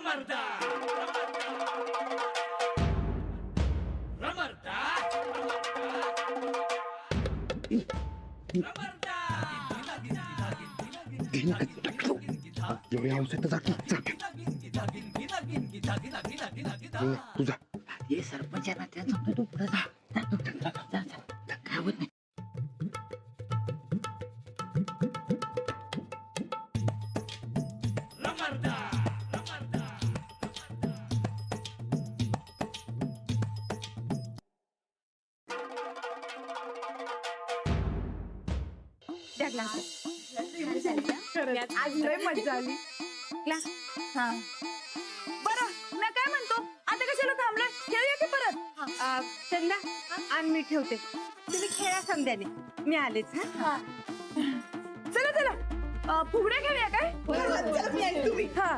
रमरदा रमरदा एवढ्या औषध जा तुझा हे सरपंच आहे ना त्याला सांगतो तू पुढे जा काय होत नाही. रमरदा रमरदा त्या ग्लास आज लय मजा आली ग्लास. हा बरं मी काय म्हणतो आता कशाला थांबलोय खेळूया की परत. चंदा आणि मी ठेवते तुम्ही खेळा समद्याने मी आलेच. हा चला चला फुगड्या खेळूया काय. हा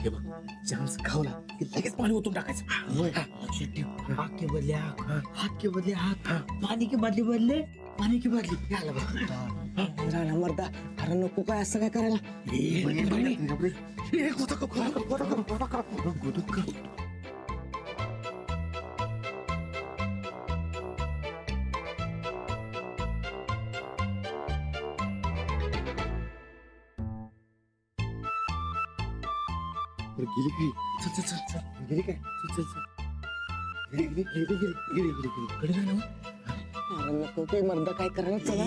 हे बघ चान्स खावला की लगेच पाणी ओतून टाकायचं. हाथ के बदले हाथ के बदले हाथ पानी के बदले बदले पानी की बदली राणा मर्दा अरे नको काय असं काय करायला. गेली की चल चल चल चल गेली काय चल चल चल गेली गेली गेली गेली गेली गेली कडे झालं अरे नको काय मर्दा काय करायला चला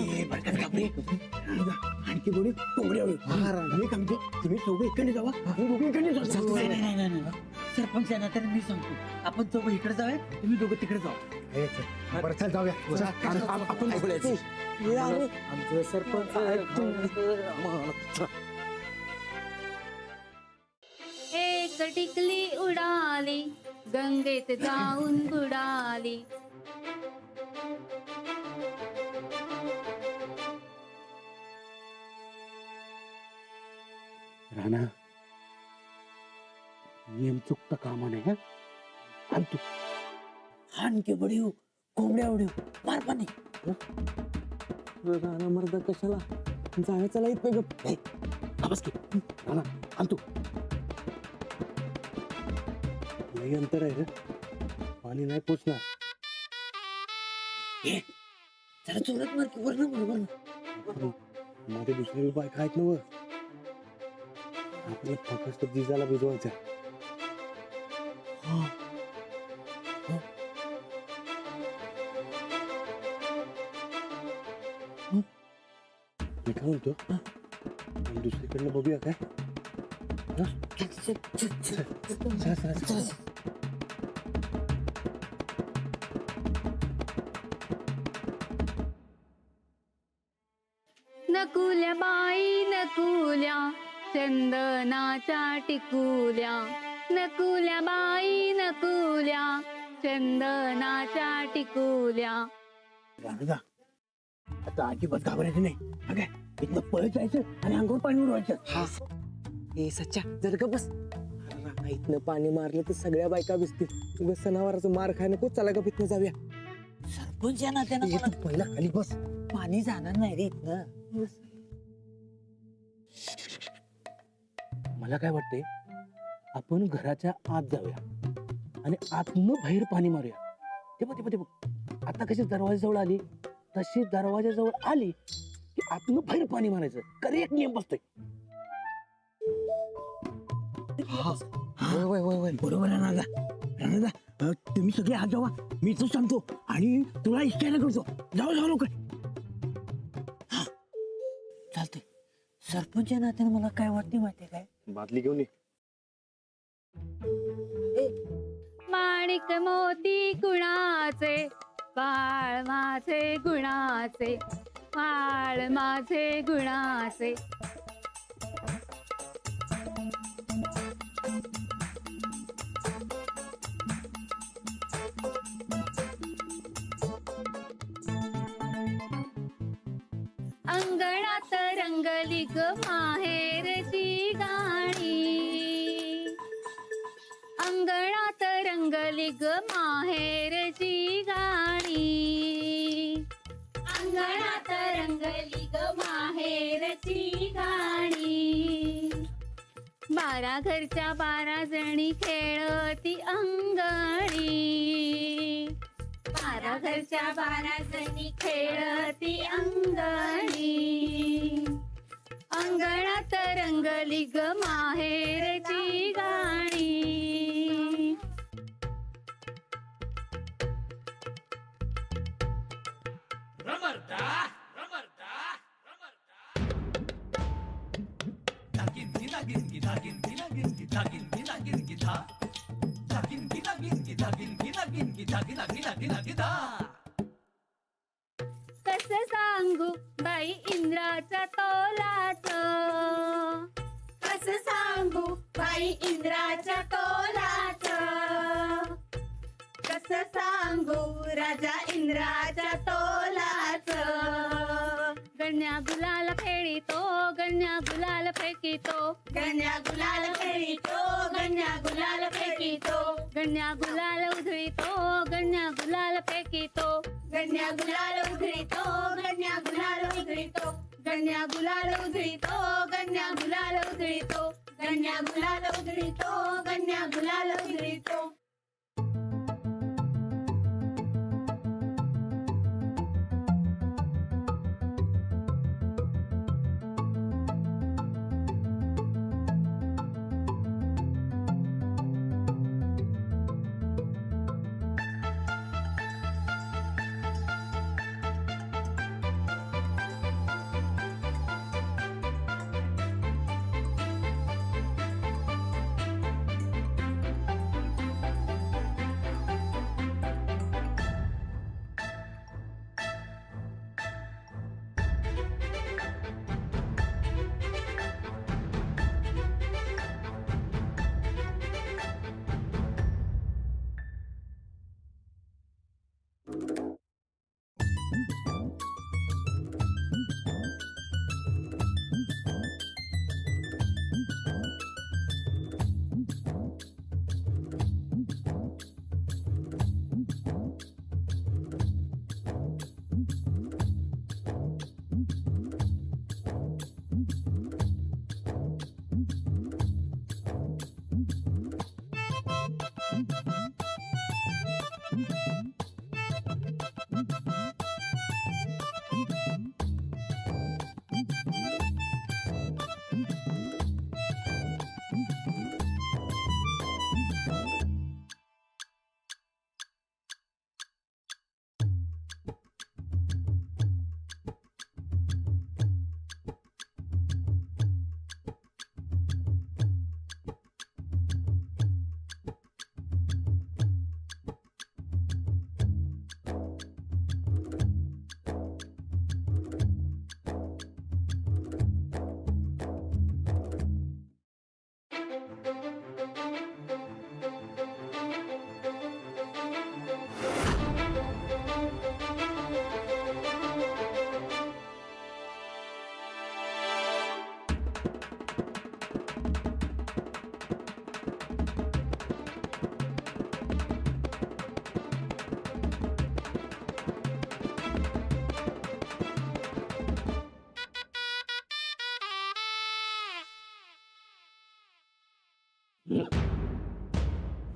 आणखी गोडी कोंबडी हवी मी काय म्हणते तुम्ही चौघे इकडे जावा आम्ही दोघे इकडे जाऊ. नाही सरपंच आहे ना तर मी सांगतो आपण चौघ इकडे जाऊया तुम्ही दोघं तिकडे जाऊ. बरं चल जाऊया आपण आमचं सरपंच एक टिकली उडाली गंगेत जाऊन बुडाली. राणा नियम चुकता कामा नाही. हा तू हान के बडी हो कोंबड्या उडी मार पाणी. राणा मर्दा कशाला जायचं लाईत नाही गप बस की राणा आण तू लई अंतर आहे रे पाणी नाही पोचणार. जरा जोरात मार की वरण मध्ये दुसरी बायका आहेत ना व आपल्याला फक्त जिजाला भिजवायचं. मी काय म्हणतो आपण दुसरीकडनं बघूया काय. नकुल्या बाई नकुल्या चंदनाच्या टिकुल्या. नकुल्या बाई नकुल्या चंदनाच्या टिकुल्या. राणा आता अजिबात घाबरायचं नाही. काय इथनं पळत जायचं आणि अंगावर पाणी उडवायचं. हा ए सच्चा जर का बस राणा इथनं पाणी मारलं तर सगळ्या बायका भिजतील. उगाच सणावाराचं मार खाय नको चला का इथनं जाऊया. सरपंच या नात्यानं ये तू पहिला खाली बस. पाणी जाणार नाही रे इथनं. मला काय वाटतंय आपण घराच्या आत जाऊया आणि आतनं बाहेर पाणी मारूया. ते बघ ते बघ आता कशी दरवाजाजवळ आली तशी दरवाजाजवळ आली की आतनं बाहेर पाणी मारायचं. कधी एक नियम बसतोय. बरोबर आहे राणा. राणा तुम्ही सगळे आत जावा मी इथं सांगतो आणि तुला इष्टायला करतो. जाऊ जाऊ लवकर. हा चालतंय. सरपंच या नात्यानं मला काय वाटते माहितीये काय. बादली घेऊन ये. माणिक मोती गुणाचे बाळ माझे गुणाचे बाळ माझे गुणाचे. अंगणात रंगली ग माहेरची गाणी. अंगणात रंगली ग माहेरची गाणी. रंगली ग माहेरची गाणी. 12 घरच्या 12 जणी खेळती अंगणी. 12 घरच्या 12 जणी खेळती अंगणी. अंगणात रंगली ग माहेरची गाणी. रमरदा रमरदा रमरदा दागिन दागिन दागिन दागिन दागिन दागिन गिधा दागिन दागिन दागिन दागिन दागिन दागिन दागिन दा. कस सांगू बाई इंद्राच्या तोलाच. कस सांगू बाई इंद्राच्या तोलाच. कस सांगू राजा इंद्राच्या तोलाच. गण्या गुलाल फेडितो गण्या गुलाल फेकितो. गण्या गुलाल फेडितो गण्या गुलाल फेकितो. गण्या गुलाल उधळीतो गण्या गुलाल फेकितो. गण्या गुलाल उधळीतो गण्या गुलाल उधळीतो. गण्या गुलाल उधळीतो गण्या गुलाल उधळीतो. गण्या गुलाल उधळीतो गण्या गुलाल उधळीतो.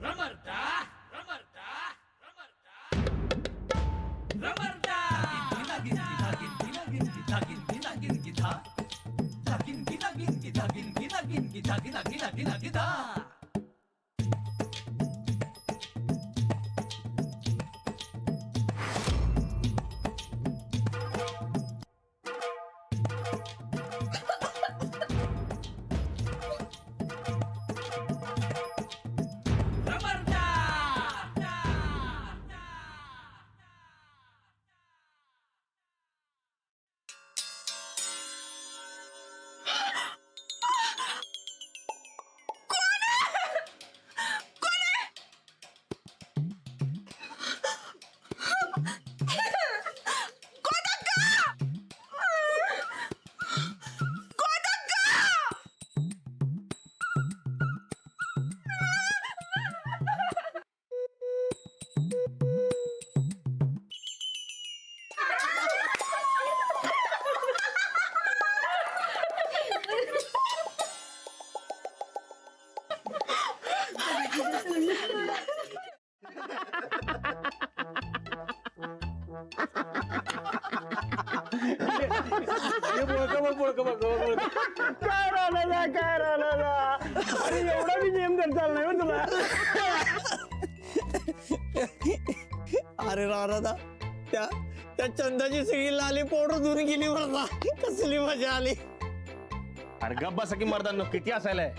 रमरदा रमरदा रमरदा रमरदा दागिन दागिन दागिन दागिन दागिन गिधा दागिन दागिन दागिन दागिन दागिन दागिन दागिन दा. कोण काय राहिला अरे एवढा मी नेम करता नाही हो तुला. अरे राणा त्या त्या चंदाची सगळी लाली पावडर धुवून गेली मला. कसली मजा आली. अरे गप्प बसा की मर्दांनो, किती असायलाय.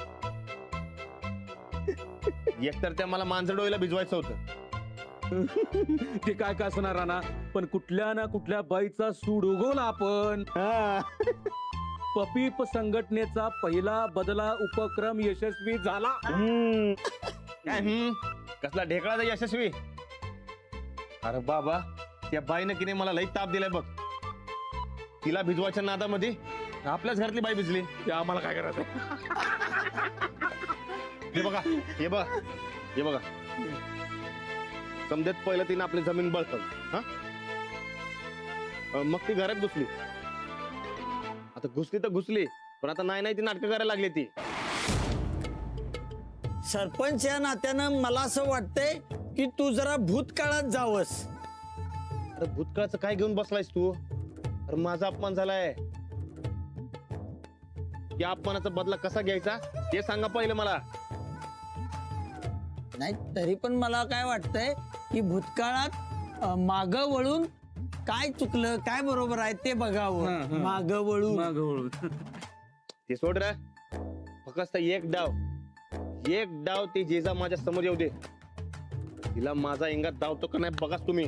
एकतर त्या मला मांजर डोईला भिजवायचं होतं. ते काय काय असणार राणा, पण कुठल्या ना कुठल्या बाईचा सूड उगवला आपण. पपीप संघटनेचा पहिला बदला उपक्रम यशस्वी झाला. काय कसला ढेकळाचा यशस्वी. अरे बाबा, त्या बाईनं किने मला लई ताप दिलाय बघ. तिला भिजवायच्या नादामध्ये आपल्याच घरातली बाई भिजली. ते आम्हाला काय करायचं. हे बघा, हे बघा, हे बघा. समजत पहिलं तिने आपली जमीन बळकवली. हा, मग ती घरात घुसली. आता घुसली तर घुसली, पण आता नाही ती नाटकं करायला लागली ती. सरपंच या नात्यानं मला असं वाटतंय की तू जरा भूतकाळात जावस. अरे भूतकाळाचं काय घेऊन बसलायस तू. अरे माझा अपमान झालाय. या अपमानाचा बदला कसा घ्यायचा ते सांगा पहिले मला. नाही तरी पण मला काय वाटतंय की भूतकाळात माग वळून काय चुकलं काय बरोबर आहे ते बघावं. माग वळून ते सोड रे. फक्त एक डाव ती जेजा माझ्या समोर येऊ दे. तिला माझा इंगात धावतो का नाही बघाच तुम्ही.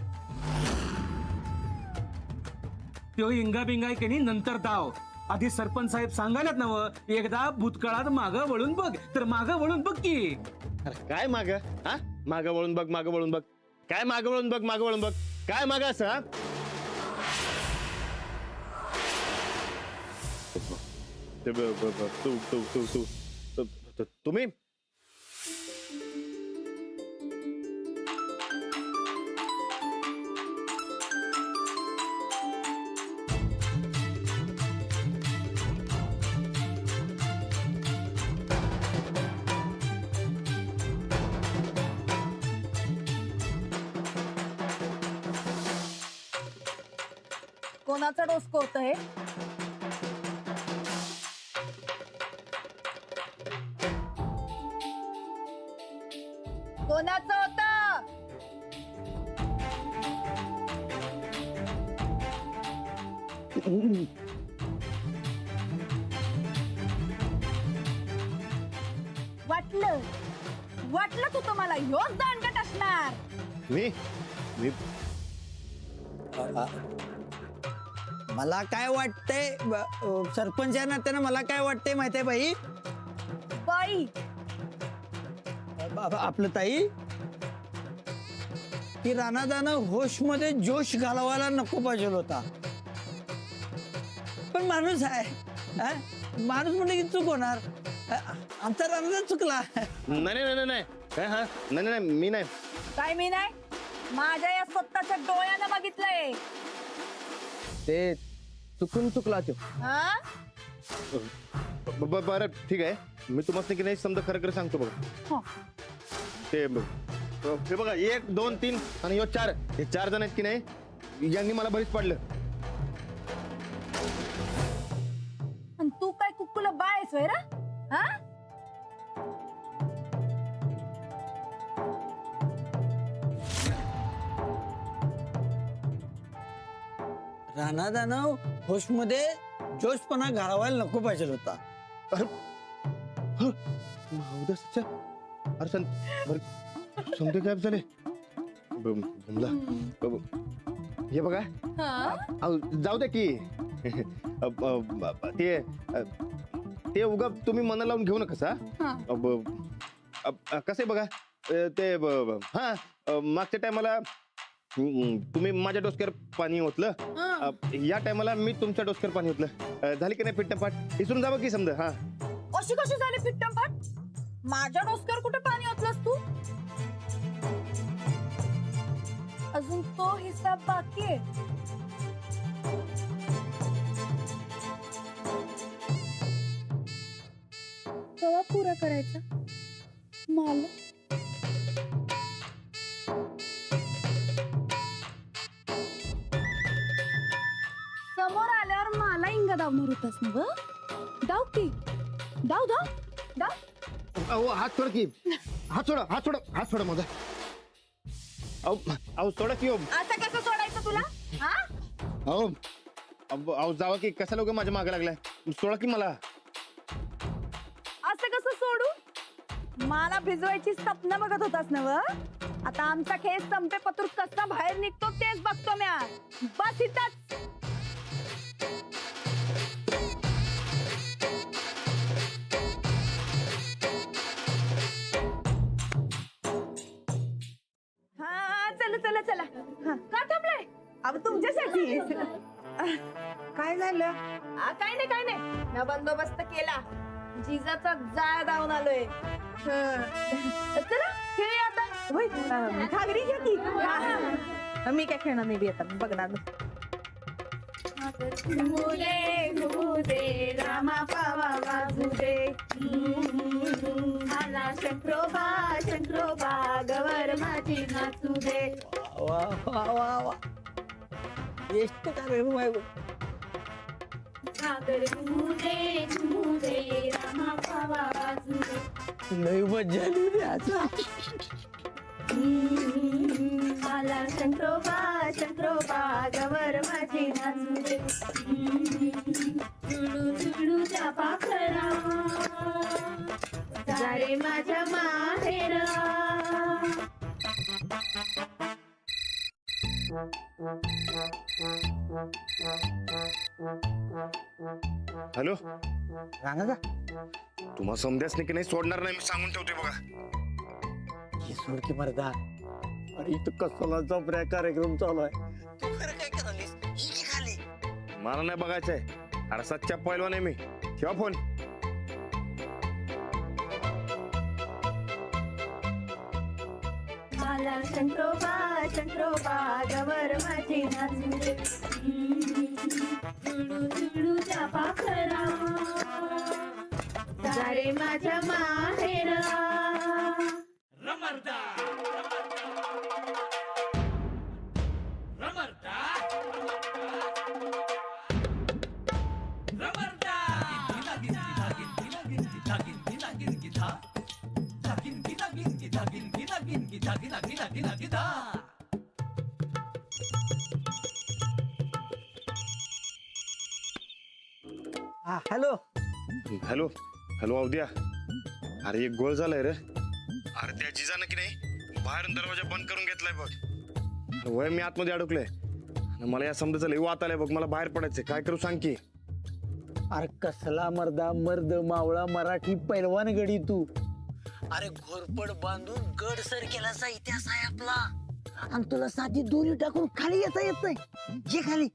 तो इंगा बिंगा की नाही नंतर दाव. आधी सरपंच साहेब सांगायलात ना व, एकदा भूतकाळात मागं वळून बघ. तर मागं वळून बघ की. अरे काय माग, हा माग वळून बघ, माग वळून बघ. काय माग वळून बघ, माग वळून बघ. काय माग असं हा? तुम्ही कोणाचा डोसकं होतं हे? कोणाचं होतं? वाटलं तू तुम्हाला ह्योच दांडगट असणार. मी मला काय वाटतंय सरपंच या नात्यानं मला काय वाटतंय माहितीये बाई. बाई आपलं ताई की राणादानं होश मध्ये जोश घालवायला नको पाहिजे होता. पण माणूस आहे हा? माणूस म्हणजे की चूक होणार. आमचा राणा चुकला. नाही काय हा नाही मी नाही. काय मी नाही, माझ्या या स्वतःच्या डोळ्यानं बघितलंय. ते चुकला तो. हा? बरं ठीक आहे. मी तुम्हाला की नाही समजा खरं सांगतो बघा. हो. ते हे बघा 1 2 3 आणि ह्यो 4. हे 4 जण आहेत की नाही, यांनी मला बरीच पडलं. आणि तू काय कुक्कुला बायस वय रा? हा? राणादानं होश मध्ये जोशपणा घालवायला नको पाहिजे होता. उद्या अरे समजे काय झाले. हे बघा जाऊ द्या की. ते उगा तुम्ही मना लावून घेऊ नका. कसं बघा ते हा मागच्या टायमाला तुम्ही माझ्या डोसक्यावर पाणी ओतलं, या टायमाला मी तुमच्या डोसक्यावर पाणी ओतलं. झाली की नाही फिट्टपाट. विसरून जावं की समजा. हा अशी कशी झाली फिट्टमफाट? माझ्या डोसक्यावर कुठे पाणी ओतलंस तू? अजून तो हिसाब बाकी आहे. केव्हा पुरा करायचा मला? समोर आल्यावर मला इंगा दावणार होतास ना ग? डाव की धाव धाव धाव. अहो हात सोड की, हात सोडा माझा. अहो सोडा की. असं कसं सोडायचं तुला? हा अहो जावा की, कशा लोक माझ्या मागे लागलाय. सोडा की मला. असं कसं सोडू? मला भिजवायची स्वप्न बघत होतास ना व? आता आमचा खेळ संपे पतूर कसा बाहेर निघतो तेच बघतो म्या. बस इथंच. हा चला चला चला. हा, का थांबलाय? अहो तुमच्यासाठी. काय झालं? काय नाही ना, बंदोबस्त केला. जिजाचा जाळ धावून आलोय. चला खेळूया आता. होय, घागरी घ्या की. मी काय खेळणार नाही बी आता, बघणार नाही. रामा पावा वाजू दे. आला शंकरोबा गवर माझी नाचू दे. वा वा वा वा ಎಷ್ಟು ಕಾರ್ಯಕ್ರಮ रामा पावा वाजू दे. लय मजा आली रे आज. आला शंकरोबा गवर माझी नाचू दे. तुळू त्या पाखरा सारे माझ्या माहेरा. हॅलो, रांगा तुम्हा समजायच की नाही सोडणार नाही, मी सांगून ठेवतोय बघा. ही सोड की मर्दा. अरे इथं कसलाचा कार्यक्रम चालू आहे. तू खरं काय करालीस? ही खाली. मला नाही बघायचंय. अरे सच्चा पहिलवान आहे मी. ठेवा फोन. आला शंकरोबा गवर माझी नाचू दे. तुळू त्या पाखरा सारे माझ्या माहेरा. रमरदा रमरदा रमरदा गिन गिन गिन गिधा गिन गिन गिधा. हॅलो. हॅलो हॅलो अवद्या. अरे एक गोळ झालाय रे. अरे त्या जिजानं की नाही बाहेरून दरवाजा बंद करून घेतलाय बघ. वय मी आतमध्ये अडकलोय. आणि मला या समजायचं लई वात आलंय बघ. मला बाहेर पडायचंय. काय करू सांग की. अरे कसला मर्द मावळा मराठी पैलवान गडी तू. अरे घोरपड बांधून गड सर केल्याचा इतिहास आहे आपला. आणि तुला साधी दोरी टाकून खाली येता येत नाही. ये खाली.